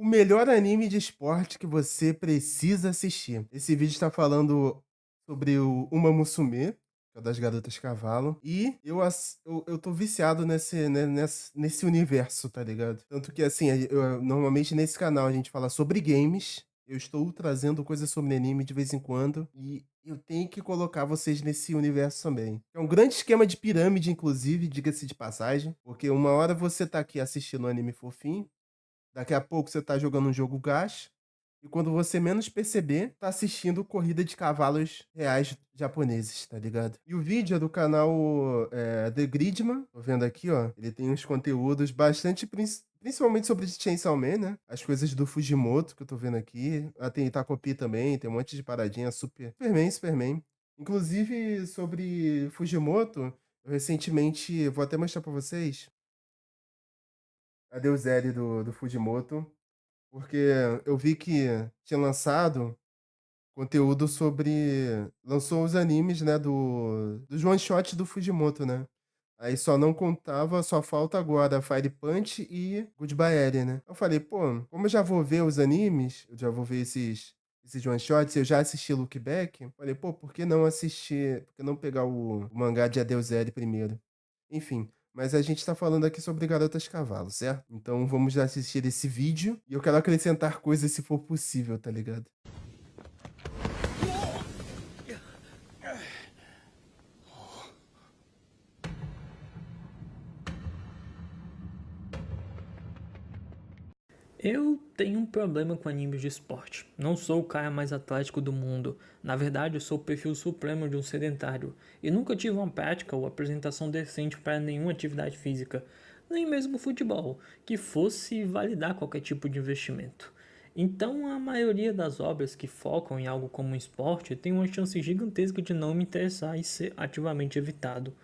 melhor anime de esporte que você precisa assistir. Esse vídeo está falando sobre o Uma Musume, que é o das garotas cavalo, e eu tô viciado nesse universo, tá ligado? Tanto que, assim, normalmente nesse canal a gente fala sobre games, eu estou trazendo coisas sobre anime de vez em quando, e eu tenho que colocar vocês nesse universo também. É um grande esquema de pirâmide, inclusive, diga-se de passagem, porque uma hora você tá aqui assistindo um anime fofinho, daqui a pouco você tá jogando um jogo gacha, e quando você menos perceber, tá assistindo corrida de cavalos reais japoneses, tá ligado? E o vídeo é do canal The Gridman, tô vendo aqui, ó. Ele tem uns conteúdos bastante, principalmente sobre Chainsaw Man, né? As coisas do Fujimoto, que eu tô vendo aqui. Ah, tem Itacopi também, tem um monte de paradinha, Superman, Superman. Inclusive, sobre Fujimoto, eu recentemente, vou até mostrar pra vocês, a Deus Ex do Fujimoto. Porque eu vi que tinha lançado conteúdo sobre. Lançou os animes, né? Dos one shot do Fujimoto, né? Aí só não contava, só falta agora Fire Punch e Goodbye Eren, né? Eu falei, pô, como eu já vou ver os animes, eu já vou ver esses one shots, eu já assisti Look Back, falei, pô, por que não assistir, por que não pegar o mangá de Adeus Eren primeiro? Enfim, mas a gente tá falando aqui sobre Garotas Cavalo, certo? Então vamos assistir esse vídeo e eu quero acrescentar coisas se for possível, tá ligado? Eu tenho um problema com animes de esporte. Não sou o cara mais atlético do mundo. Na verdade, eu sou o perfil supremo de um sedentário. E nunca tive uma prática ou apresentação decente para nenhuma atividade física, nem mesmo futebol, que fosse validar qualquer tipo de investimento. Então, a maioria das obras que focam em algo como um esporte tem uma chance gigantesca de não me interessar e ser ativamente evitado.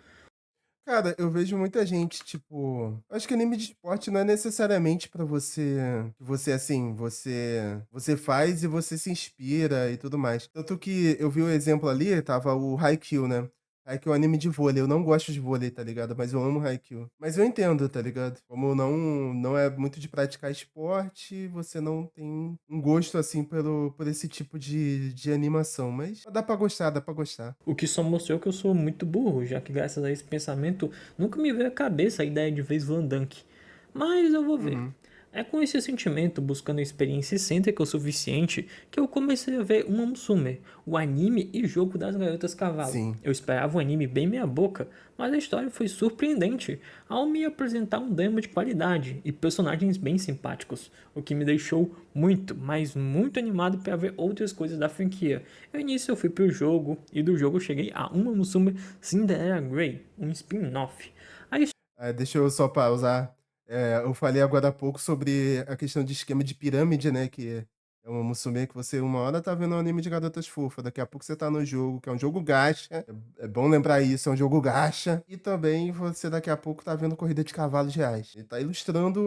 Cara, eu vejo muita gente, tipo, acho que anime de esporte não é necessariamente pra você, que você assim, você faz e você se inspira e tudo mais. Tanto que eu vi o exemplo ali, tava o Haikyuu, né? Haikyuu é um anime de vôlei. Eu não gosto de vôlei, tá ligado? Mas eu amo Haikyuu. Mas eu entendo, tá ligado? Como não é muito de praticar esporte, você não tem um gosto assim por esse tipo de animação. Mas dá pra gostar, dá pra gostar. O que só mostrou que eu sou muito burro, já que graças a esse pensamento nunca me veio à cabeça a ideia de vez Van Dunk. Mas eu vou ver. Uhum. É com esse sentimento, buscando experiência excêntrica o suficiente, que eu comecei a ver Uma Musume, o anime e jogo das garotas cavalo. Sim. Eu esperava um anime bem meia boca, mas a história foi surpreendente ao me apresentar um drama de qualidade e personagens bem simpáticos, o que me deixou muito, mas muito animado para ver outras coisas da franquia. No início eu fui pro jogo e do jogo eu cheguei a Uma Musume Cinderella Grey, um spin-off. A Deixa eu só pausar. Eu falei agora há pouco sobre a questão de esquema de pirâmide, né? Que é uma musume que você uma hora tá vendo um anime de garotas fofas, daqui a pouco você tá no jogo, que é um jogo gacha. É bom lembrar isso, é um jogo gacha. E também você daqui a pouco tá vendo corrida de cavalos reais. Ele tá ilustrando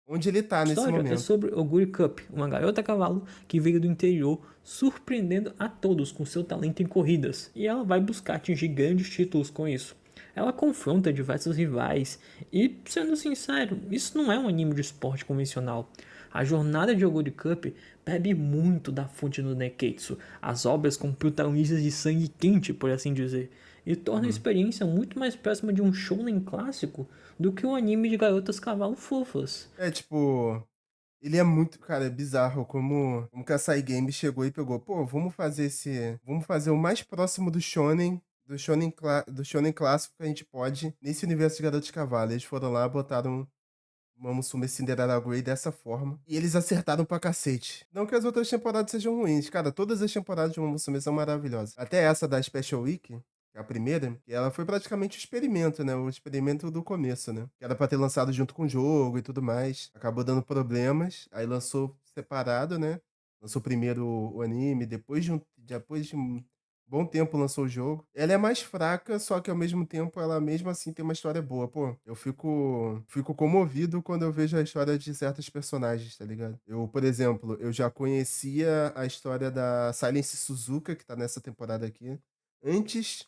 onde ele tá nesse história é momento. sobre Oguri Cup, uma garota cavalo que veio do interior, surpreendendo a todos com seu talento em corridas, e ela vai buscar atingir grandes títulos com isso. Ela confronta diversos rivais, e, sendo sincero, isso não é um anime de esporte convencional. A jornada de Oguri Cup bebe muito da fonte do Neketsu, as obras com protagonistas de sangue quente, por assim dizer, e torna a Uhum. experiência muito mais próxima de um shonen clássico do que um anime de garotas cavalo fofas. Tipo, ele é muito, cara, é bizarro como que a Sai Game chegou e pegou, pô, vamos fazer o mais próximo do shonen clássico que a gente pode nesse universo de Garoto de Cavalo. Eles foram lá, botaram uma Musume Cinderella Grey dessa forma, e eles acertaram pra cacete. Não que as outras temporadas sejam ruins, cara, todas as temporadas de uma Musume são maravilhosas. Até essa da Special Week, que é a primeira, e ela foi praticamente o experimento, né? O experimento do começo, né? Que era pra ter lançado junto com o jogo e tudo mais. Acabou dando problemas, aí lançou separado, né? Lançou primeiro o anime, depois de um bom tempo lançou o jogo. Ela é mais fraca, só que ao mesmo tempo ela mesmo assim tem uma história boa. Pô, eu fico comovido quando eu vejo a história de certos personagens, tá ligado? Eu, por exemplo, eu já conhecia a história da Silence Suzuka, que tá nessa temporada aqui, antes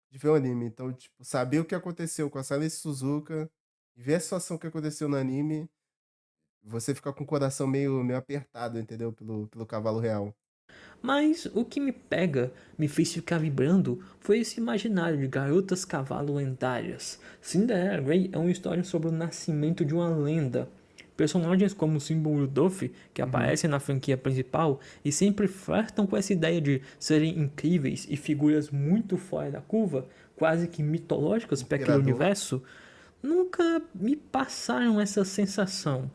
de ver o anime. Então, tipo, saber o que aconteceu com a Silence Suzuka e ver a situação que aconteceu no anime Você fica com o coração meio apertado, entendeu? Pelo cavalo real. Mas o que me pega, me fez ficar vibrando, foi esse imaginário de garotas cavalo lendárias. Cinderella Grey é uma história sobre o nascimento de uma lenda. Personagens como o símbolo Rudolph, que Uhum. aparecem na franquia principal e sempre flertam com essa ideia de serem incríveis e figuras muito fora da curva, quase que mitológicas para aquele Imperador. universo, nunca me passaram essa sensação.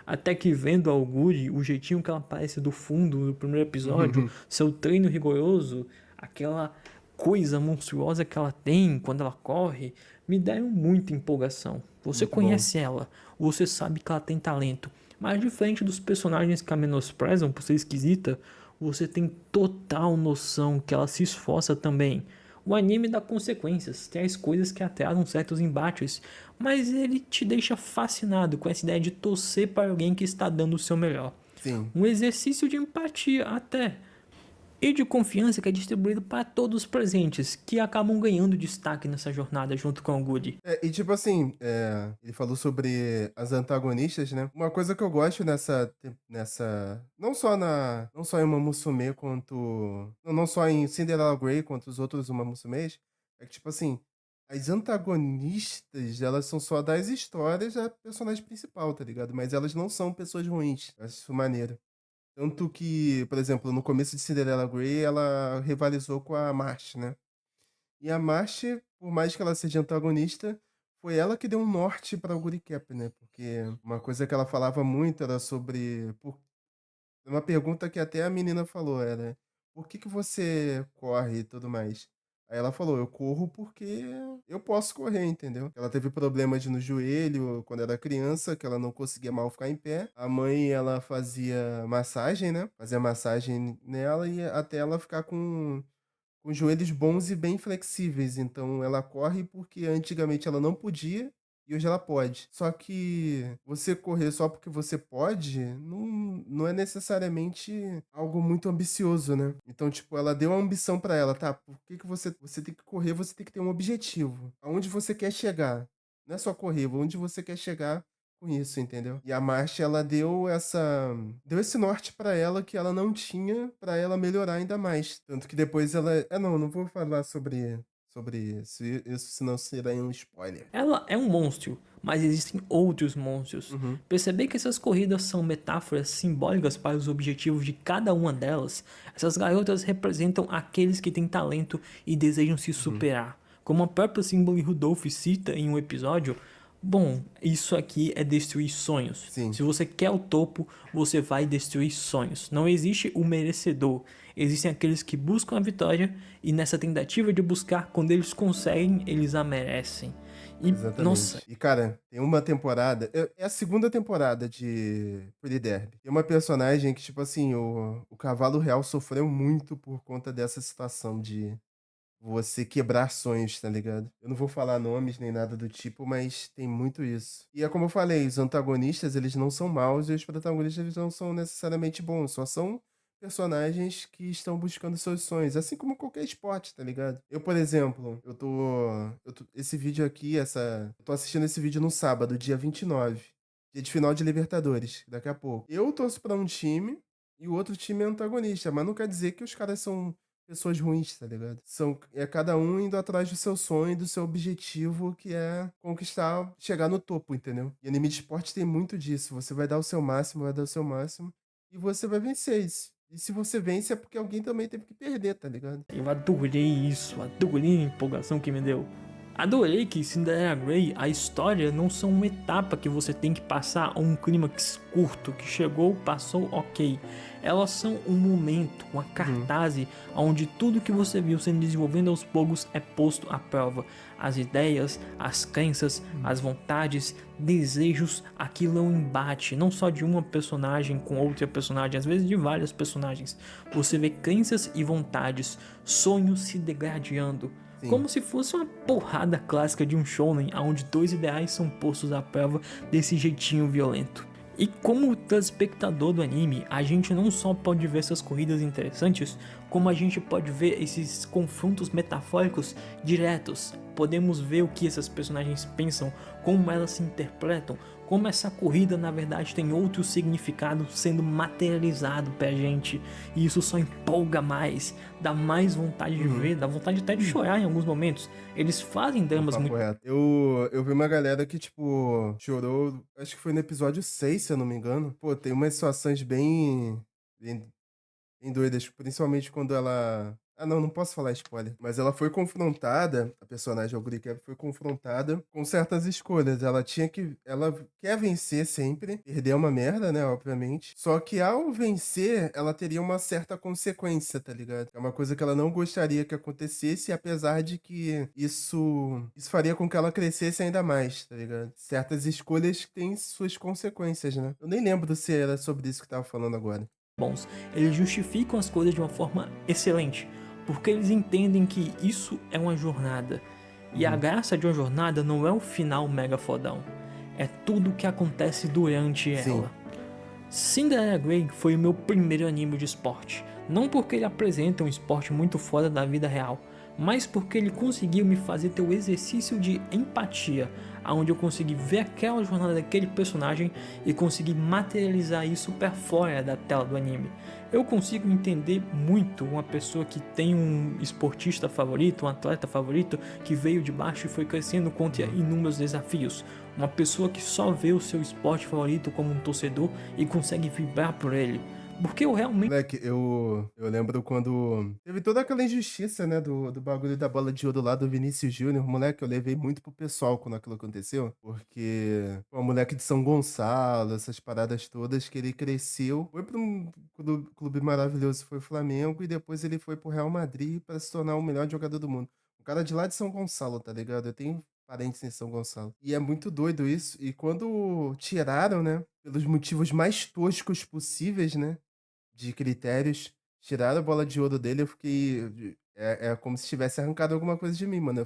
Até que vendo a Auguri, o jeitinho que ela aparece do fundo no primeiro episódio, Uhum. seu treino rigoroso, aquela coisa monstruosa que ela tem quando ela corre, me deram muita empolgação. Você Muito bom. conhece ela, você sabe que ela tem talento, mas diferente dos personagens que a menosprezam por ser esquisita, você tem total noção que ela se esforça também. O anime dá consequências, traz coisas que atraram certos embates, mas ele te deixa fascinado com essa ideia de torcer para alguém que está dando o seu melhor. Sim. Um exercício de empatia até, e de confiança que é distribuído para todos os presentes, que acabam ganhando destaque nessa jornada junto com o Goody. E tipo assim, ele falou sobre as antagonistas, né? Uma coisa que eu gosto nessa não só em Uma Musume quanto não só em Cinderella Grey quanto os outros Uma Musumes, é que tipo assim, as antagonistas, elas são só das histórias da personagem principal, tá ligado? Mas elas não são pessoas ruins. Eu acho isso maneiro. Tanto que, por exemplo, no começo de Cinderella Grey, ela rivalizou com a March, né? E a March, por mais que ela seja antagonista, foi ela que deu um norte para o Guri Cap, né? Porque uma coisa que ela falava muito era sobre. Uma pergunta que até a menina falou era: por que que você corre e tudo mais? Aí ela falou: eu corro porque eu posso correr, entendeu? Ela teve problemas no joelho quando era criança, que ela não conseguia mal ficar em pé. A mãe, ela fazia massagem, né? Fazia massagem nela e até ela ficar com joelhos bons e bem flexíveis. Então ela corre porque antigamente ela não podia e hoje ela pode. Só que você correr só porque você pode não é necessariamente algo muito ambicioso, né? Então, tipo, ela deu a ambição pra ela, tá? Por que que você tem que correr, você tem que ter um objetivo. Aonde você quer chegar. Não é só correr, onde você quer chegar com isso, entendeu? E a Marcia, ela deu esse norte pra ela que ela não tinha pra ela melhorar ainda mais. Tanto que depois ela, não vou falar sobre isso senão será um spoiler. Ela é um monstro, mas existem outros monstros. Uhum, Perceber que essas corridas são metáforas simbólicas para os objetivos de cada uma delas, essas garotas representam aqueles que têm talento e desejam se uhum. superar. Como a própria Simba Rudolph cita em um episódio, bom, isso aqui é destruir sonhos. Sim, Se você quer o topo, você vai destruir sonhos. Não existe o merecedor. Existem aqueles que buscam a vitória e nessa tentativa de buscar, quando eles conseguem, eles a merecem. E, nossa, exatamente. E cara, tem uma temporada, é a segunda temporada de Pretty Derby. Tem uma personagem que, tipo assim, o cavalo real sofreu muito por conta dessa situação de você quebrar sonhos, tá ligado? Eu não vou falar nomes nem nada do tipo, mas tem muito isso. E é como eu falei, os antagonistas, eles não são maus e os protagonistas, eles não são necessariamente bons, só são personagens que estão buscando seus sonhos, assim como qualquer esporte, tá ligado? Eu, por exemplo, esse vídeo aqui, eu tô assistindo esse vídeo no sábado, dia 29, dia de final de Libertadores, daqui a pouco. Eu torço pra um time e o outro time é antagonista, mas não quer dizer que os caras são pessoas ruins, tá ligado? É cada um indo atrás do seu sonho, do seu objetivo, que é conquistar, chegar no topo, entendeu? E anime de esporte tem muito disso. Você vai dar o seu máximo, vai dar o seu máximo, e você vai vencer isso. E se você vence é porque alguém também teve que perder, tá ligado? eu adorei isso, adorei a empolgação que me deu. Adorei que Cinderella Grey, a história não são uma etapa que você tem que passar ou um clímax curto que chegou, passou, ok. Elas são um momento, uma Uhum. cartaz onde tudo que você viu sendo desenvolvendo aos poucos é posto à prova. As ideias, as crenças, as vontades, desejos, aquilo é um embate, não só de uma personagem com outra personagem, às vezes de vários personagens. Você vê crenças e vontades, sonhos se degradando, Sim. como se fosse uma porrada clássica de um shounen onde dois ideais são postos à prova desse jeitinho violento. E como telespectador do anime, a gente não só pode ver essas corridas interessantes, como a gente pode ver esses confrontos metafóricos diretos. Podemos ver o que essas personagens pensam, como elas se interpretam, como essa corrida na verdade tem outro significado sendo materializado pra gente, e isso só empolga mais, dá mais vontade de Uhum. ver, dá vontade até de chorar em alguns momentos. Eles fazem Um dramas papo muito reto. Eu vi uma galera que, tipo, chorou, acho que foi no episódio 6 se eu não me engano. Pô, tem umas situações bem doidas, principalmente quando ela. Ah, não, não posso falar spoiler. Mas ela foi confrontada, a personagem, a Guri Cap, foi confrontada com certas escolhas. Ela tinha que. Ela quer vencer sempre, perder é uma merda, né? Obviamente. Só que ao vencer, ela teria uma certa consequência, tá ligado? É uma coisa que ela não gostaria que acontecesse, apesar de que isso faria com que ela crescesse ainda mais, tá ligado? Certas escolhas têm suas consequências, né? Eu nem lembro se era sobre isso que eu tava falando agora. bons. Eles justificam as coisas de uma forma excelente, porque eles entendem que isso é uma jornada. E a Uhum. graça de uma jornada não é o final mega fodão, é tudo o que acontece durante ela. Sim. Cinderella Grey foi o meu primeiro anime de esporte, não porque ele apresenta um esporte muito fora da vida real, mas porque ele conseguiu me fazer ter o exercício de empatia, onde eu consegui ver aquela jornada daquele personagem e consegui materializar isso para fora da tela do anime. Eu consigo entender muito uma pessoa que tem um esportista favorito, um atleta favorito, que veio de baixo e foi crescendo contra Uhum. inúmeros desafios. Uma pessoa que só vê o seu esporte favorito como um torcedor e consegue vibrar por ele. Porque eu realmente Moleque, eu lembro quando teve toda aquela injustiça, né, do bagulho da bola de ouro lá do Vinícius Júnior. Moleque, eu levei muito pro pessoal quando aquilo aconteceu, porque o moleque de São Gonçalo, essas paradas todas, que ele cresceu, foi pra um clube maravilhoso, foi o Flamengo, e depois ele foi pro Real Madrid para se tornar o melhor jogador do mundo. O cara de lá de São Gonçalo, tá ligado? Eu tenho parentes em São Gonçalo. E é muito doido isso. E quando tiraram, né, pelos motivos mais toscos possíveis, né? De critérios, tiraram a bola de ouro dele, eu fiquei. É como se tivesse arrancado alguma coisa de mim, mano. Eu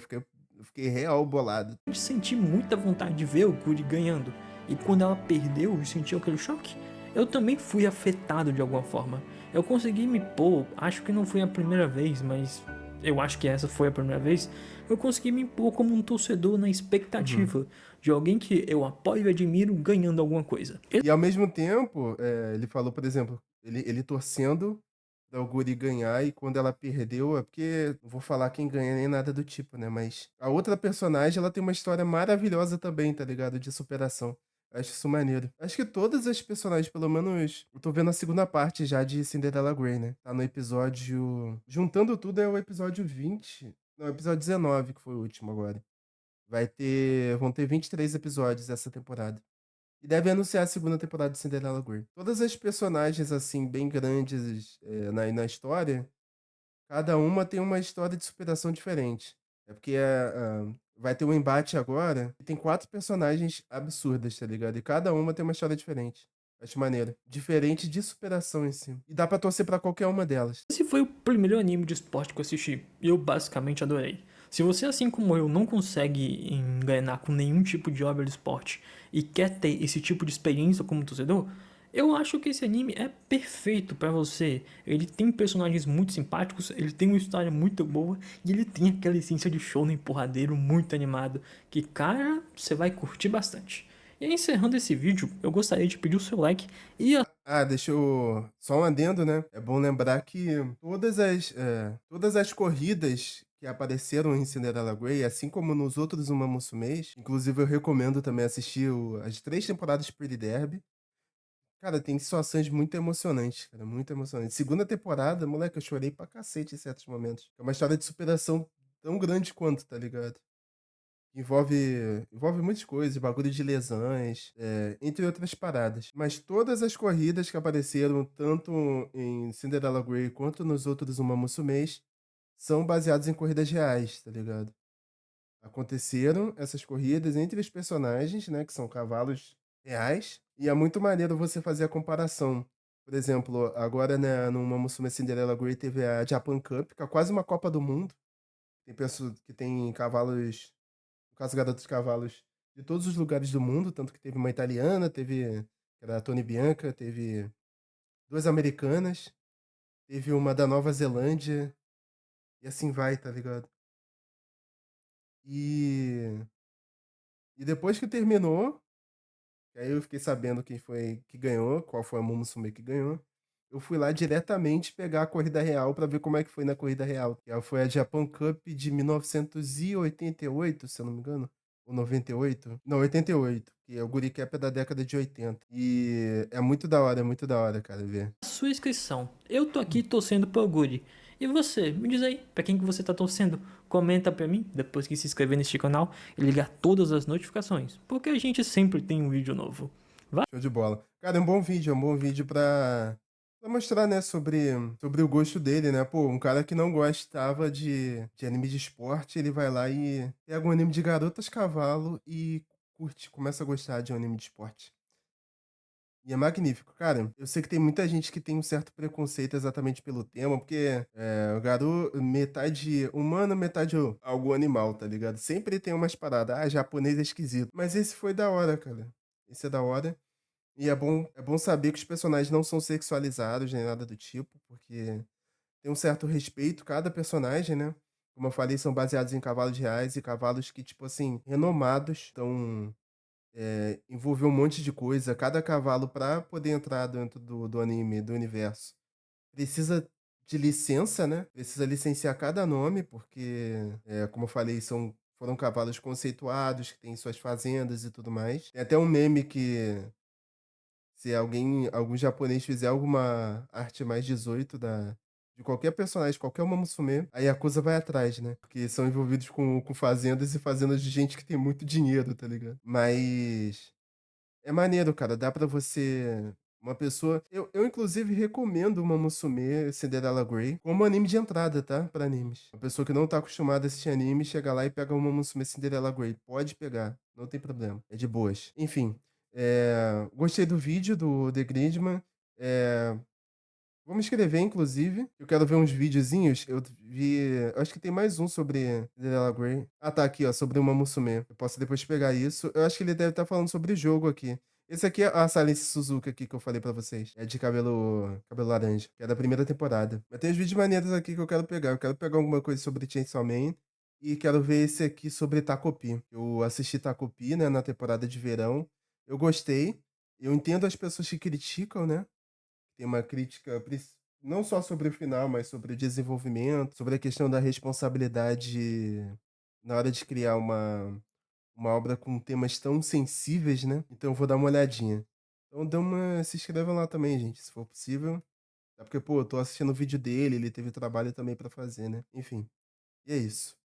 fiquei real bolado. senti muita vontade de ver o Curi ganhando. E quando ela perdeu e sentiu aquele choque, eu também fui afetado de alguma forma. Eu consegui me pôr, acho que não foi a primeira vez, mas eu acho que essa foi a primeira vez. Eu consegui me pôr como um torcedor na Uhum. expectativa de alguém que eu apoio e admiro ganhando alguma coisa. E ao mesmo tempo, ele falou, por exemplo, ele torcendo da Guri ganhar, e quando ela perdeu, é porque não vou falar quem ganha nem nada do tipo, né? Mas a outra personagem, ela tem uma história maravilhosa também, tá ligado? De superação. Acho isso maneiro. Acho que todas as personagens, pelo menos. Eu tô vendo a segunda parte já de Cinderella Grey, né? Tá no episódio. Juntando tudo, é o episódio 20. Não, é o episódio 19, que foi o último agora. Vão ter 23 episódios essa temporada. E deve anunciar a segunda temporada de Cinderella Grey. Todas as personagens, assim, bem grandes na história, cada uma tem uma história de superação diferente. É porque vai ter um embate agora e tem 4 personagens absurdas, tá ligado? E cada uma tem uma história diferente. Acho maneiro. Diferente de superação em si. E dá pra torcer pra qualquer uma delas. Esse foi o primeiro anime de esporte que eu assisti e eu basicamente adorei. Se você, assim como eu, não consegue engrenar com nenhum tipo de obra de esporte e quer ter esse tipo de experiência como torcedor, eu acho que esse anime é perfeito pra você. Ele tem personagens muito simpáticos, ele tem uma história muito boa e ele tem aquela essência de show no empurradeiro muito animado que, cara, você vai curtir bastante. E aí, encerrando esse vídeo, eu gostaria de pedir o seu like e Ah, deixa eu. Só um adendo, né? É bom lembrar que todas as corridas que apareceram em Cinderella Grey, assim como nos outros Uma Musumes, inclusive eu recomendo também assistir as 3 temporadas de Pretty Derby. Cara, tem situações muito emocionantes, cara, muito emocionantes. Segunda temporada, moleque, eu chorei pra cacete em certos momentos. É uma história de superação tão grande quanto, tá ligado? Envolve muitas coisas, bagulho de lesões, entre outras paradas. Mas todas as corridas que apareceram, tanto em Cinderella Grey quanto nos outros Uma Musumes, são baseadas em corridas reais, tá ligado? Aconteceram essas corridas entre os personagens, né, que são cavalos reais, e é muito maneiro você fazer a comparação. Por exemplo, agora, né, numa Musume Cinderella Grey teve a Japan Cup, que é quase uma Copa do Mundo. Tem pessoas que tem cavalos, no caso, garotos cavalos de todos os lugares do mundo, tanto que teve uma italiana, teve, que era a Tony Bianca, teve 2 americanas, teve uma da Nova Zelândia, e assim vai, tá ligado? E, e depois que terminou, Aí eu fiquei sabendo quem foi que ganhou, qual foi a Momosume que ganhou. Eu fui lá diretamente pegar a corrida real pra ver como é que foi na corrida real. Que ela foi a Japan Cup de 1988, se eu não me engano, ou 98? Não, 88, que é o Guri Cup é da década de 80. E é muito da hora, cara, ver. Sua inscrição. Eu tô aqui torcendo pro Guri. E você? Me diz aí, pra quem que você tá torcendo? Comenta pra mim, depois que se inscrever neste canal e ligar todas as notificações, porque a gente sempre tem um vídeo novo. Show de bola. Cara, é um bom vídeo pra mostrar, né, sobre o gosto dele, né? Pô, um cara que não gostava de anime de esporte, ele vai lá e pega um anime de garotas cavalo e curte, começa a gostar de um anime de esporte. E é magnífico. Cara, eu sei que tem muita gente que tem um certo preconceito exatamente pelo tema, porque o garoto, metade humano, metade algo animal, tá ligado? Sempre tem umas paradas, japonês é esquisito. Mas esse foi da hora, cara. Esse é da hora. E é bom saber que os personagens não são sexualizados nem nada do tipo, porque tem um certo respeito cada personagem, né? Como eu falei, são baseados em cavalos reais e cavalos que, tipo assim, renomados. Então, envolveu um monte de coisa. Cada cavalo, pra poder entrar dentro do anime, do universo, precisa de licença, né? Precisa licenciar cada nome, porque, como eu falei, foram cavalos conceituados, que têm suas fazendas e tudo mais. Tem até um meme que se algum japonês fizer alguma arte mais 18 de qualquer personagem, qualquer uma Musume, a Yakuza vai atrás, né? Porque são envolvidos com fazendas e fazendas de gente que tem muito dinheiro, tá ligado? Mas é maneiro, cara. Dá pra você. Uma pessoa. Eu inclusive, recomendo uma Musume Cinderella Grey como anime de entrada, tá? Pra animes. Uma pessoa que não tá acostumada a assistir anime, chega lá e pega uma Musume Cinderella Grey. Pode pegar, não tem problema. É de boas. Enfim, gostei do vídeo do The Gridman. É, vamos escrever, inclusive. Eu quero ver uns videozinhos. Eu vi. Eu acho que tem mais um sobre Cinderella Grey. Ah, tá aqui, ó. Sobre uma Musume. Eu posso depois pegar isso. Eu acho que ele deve estar falando sobre jogo aqui. Esse aqui é a Silence Suzuka aqui que eu falei pra vocês. É de cabelo laranja, que é da primeira temporada. Mas tem uns vídeos maneiros aqui que eu quero pegar. Eu quero pegar alguma coisa sobre Chainsaw Man e quero ver esse aqui sobre Takopi. Eu assisti Takopi, né, na temporada de verão. Eu gostei. Eu entendo as pessoas que criticam, né? Tem uma crítica não só sobre o final, mas sobre o desenvolvimento, sobre a questão da responsabilidade na hora de criar uma obra com temas tão sensíveis, né? Então eu vou dar uma olhadinha. Então se inscrevam lá também, gente, se for possível. É porque, pô, eu tô assistindo o vídeo dele, ele teve trabalho também pra fazer, né? Enfim, e é isso.